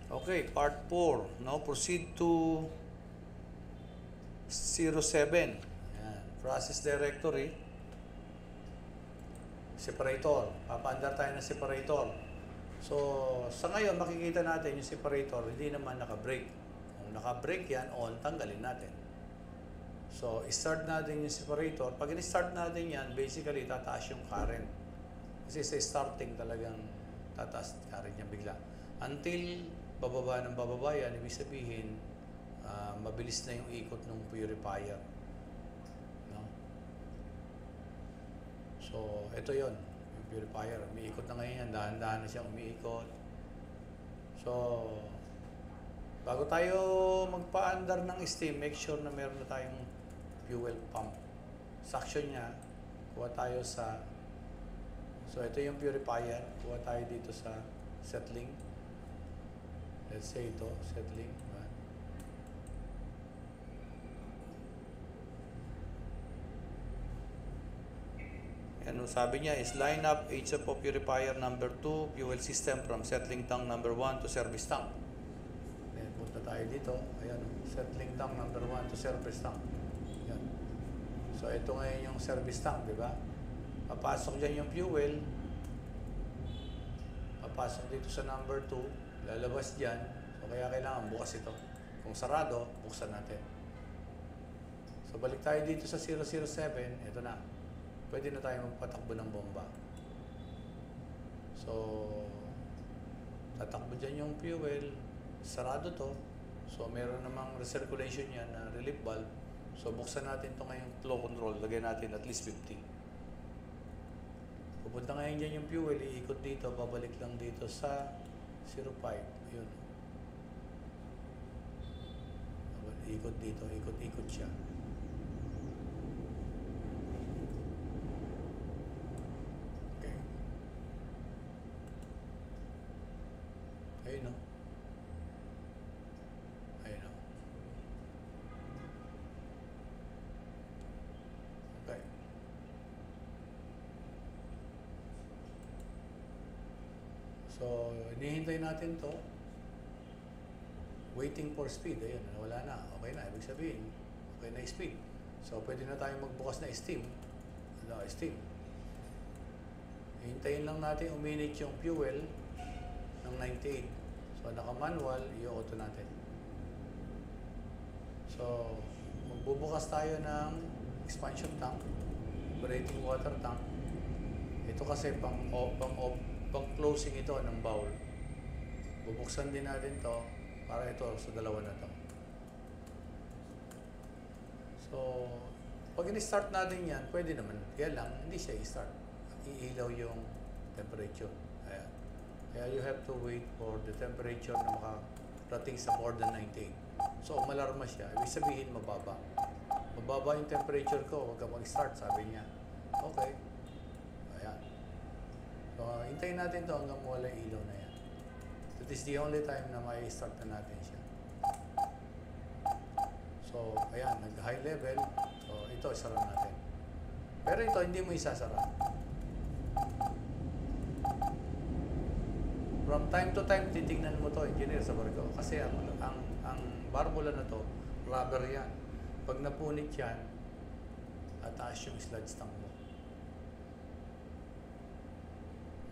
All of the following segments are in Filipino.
Okay, part 4. No? Proceed to 07. Ayan. Process directory. Separator. Papaandar tayo ng separator. So, sa ngayon, makikita natin yung separator, hindi naman naka-break. Kung naka-break yan, on, tanggalin natin. So, start natin yung separator. Pag in-start natin yan, basically, tataas yung current. Kasi sa starting talagang tataas current niya bigla. Until bababa ng bababa yan, ibig sabihin, mabilis na yung ikot ng purifier. No? So, ito yon yung purifier. Umiikot na ngayon yan, dahan-dahan na siyang umiikot. So, bago tayo magpa-andar ng steam, make sure na meron na tayong fuel pump. Suction niya, kuha tayo sa... So, ito yung purifier. Kuha tayo dito sa settling. Let's say ito, settling. Ano sabi niya is line up HFO purifier number 2 fuel system from settling tank number 1 to service tank. Then punta tayo dito. Ayan, settling tank number 1 to service tank. Ayan. So ito ngayon yung service tank, di ba? Papasok dyan yung fuel. Papasok dito sa number 2. Lalabas dyan. So kaya kailangan bukas ito. Kung sarado, buksan natin. So balik tayo dito sa 007. Ito na. Pwede na tayo magpatakbo ng bomba. So, tatakbo dyan yung fuel. Sarado to. So, meron namang recirculation yan na relief valve. So, buksan natin ito ngayong flow control. Lagay natin at least 50. Pupunta ngayon dyan yung fuel. Iikot dito. Babalik lang dito sa 05. Yun. Ikot dito. Ikot-ikot siya. Ayun o. Ayun o. Okay. So, hinihintay natin to. Waiting for speed. Ayun, wala na. Okay na. Ibig sabihin, okay na speed. So, pwede na tayo magbukas na steam. Steam. Hintayin lang natin uminit yung fuel ng 98. So, naka-manual, i-auto natin. So, magbubukas tayo ng expansion tank, operating water tank. Ito kasi pang-closing ito ng bowl. Bubuksan din natin to para ito sa dalawa na to. So, pag in-start natin yan, pwede naman. Kaya lang, hindi siya i-start. Iilaw yung temperature. Ayan. Kaya you have to wait for the temperature na makarating sa more than 98. So, malarma siya. Ibig sabihin, mababa. Mababa yung temperature ko, huwag ka mag-start, sabi niya. Okay. Ayan. So, hintayin natin to hanggang wala yung ilaw na yan. That is the only time na may start na natin siya. So, ayan, nag-high level. So, ito, isara natin. Pero ito, hindi mo isasara. From time to time, titignan mo to, engineer, sa barko. Kasi ang barbula na to, rubber yan. Pag napunit yan, ataas yung sludge tank mo.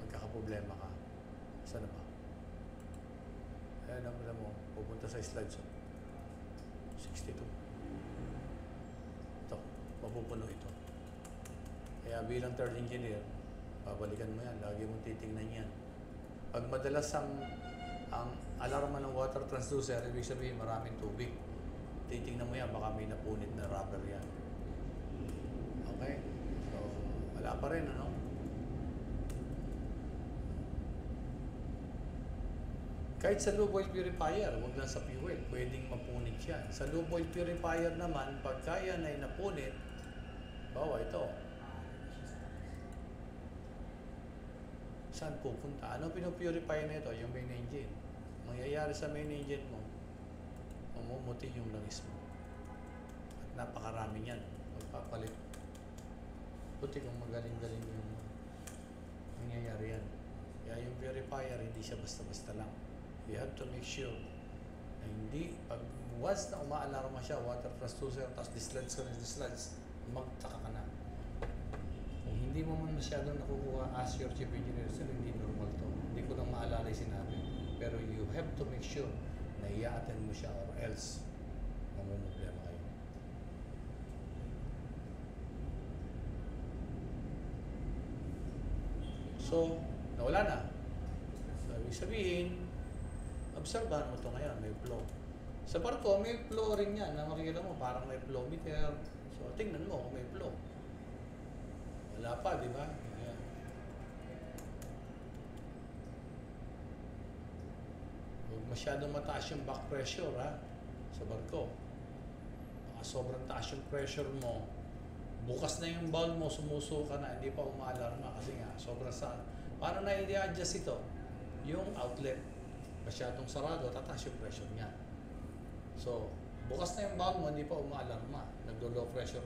Magkakaproblema ka. Saan na ba? Ayan, alam mo, pupunta sa sludge. 62. Ito, mapupuno ito. Kaya bilang third engineer, babalikan mo yan. Lagi mong titignan yan. Pag madalas ang alarma ng water transducer, ibig sabihin maraming tubig. Titingnan mo yan, baka may napunit na rubber yan. Okay? So, wala pa rin, ano? Kahit sa lube oil purifier, huwag lang sa fuel, pwedeng mapunit yan. Sa lube oil purifier naman, pag kaya na napunit, bawa ito. Saan pupunta? Ano pinupurify na ito? Yung main engine. Mangyayari sa main engine mo, mamumuti yung langis mo. At napakarami yan. Magpapalit. Buti kung magaling-galing yung nangyayari yan. Kaya yung purifier, hindi siya basta-basta lang. you have to make sure na hindi, pag once na umaalarma siya, water transducer, tapos dislodge, magtaka ka na. Kung hindi mo man masyadong nakukuha, ask your chief engineer, sir, hindi normal to. Hindi ko nang maalala yung sinabi. Pero you have to make sure na i-attend mo siya or else mamumblema kayo. So, nawala na. So, ibig sabihin, obserbahan mo ito ngayon, may flow. Sa barko, may flow rin yan na makikita mo, parang may flow meter. So, tingnan mo kung may flow. Wala pa, di ba? Ayan. Huwag masyadong mataas yung back pressure, ha? Sa barko. Baka sobrang taas yung pressure mo. Bukas na yung valve mo, sumusuka na, hindi pa umaalarma kasi nga, sobrang sa... Paano na i-adjust ito? Yung outlet, masyadong sarado, tataas yung pressure niya. So, bukas na yung valve mo, hindi pa umaalarma. Nagdo-low pressure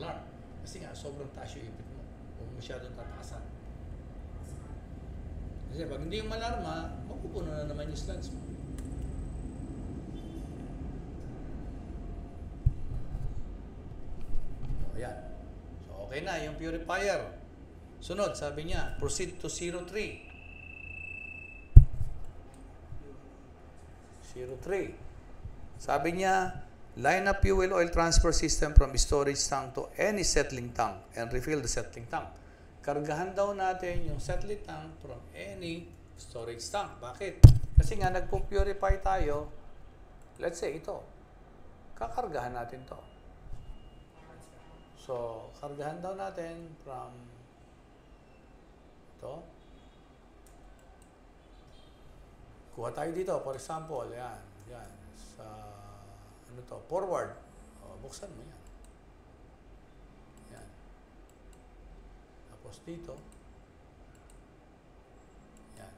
alarm. Kasi nga, sobrang taas yung ipit mo. Huwag masyadong tataasan. Kasi pag hindi yung malarma, mapupuno na naman yung slugs mo. So, ayan. So, okay na yung purifier. Sunod, sabi niya, proceed to 03. 03. Sabi niya, line up fuel oil transfer system from storage tank to any settling tank and refill the settling tank. Kargahan daw natin yung settling tank from any storage tank. Bakit? Kasi nga nagpo-purify tayo, let's say ito, kakargahan natin to. So, kargahan daw natin from ito. Kuha tayo dito, for example, yan, sa, ano to, forward. O, buksan mo yan. Yan. Tapos dito, yan.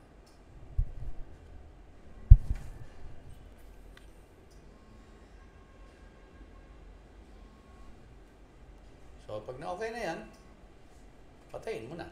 So, pag na-okay na yan, patayin mo na.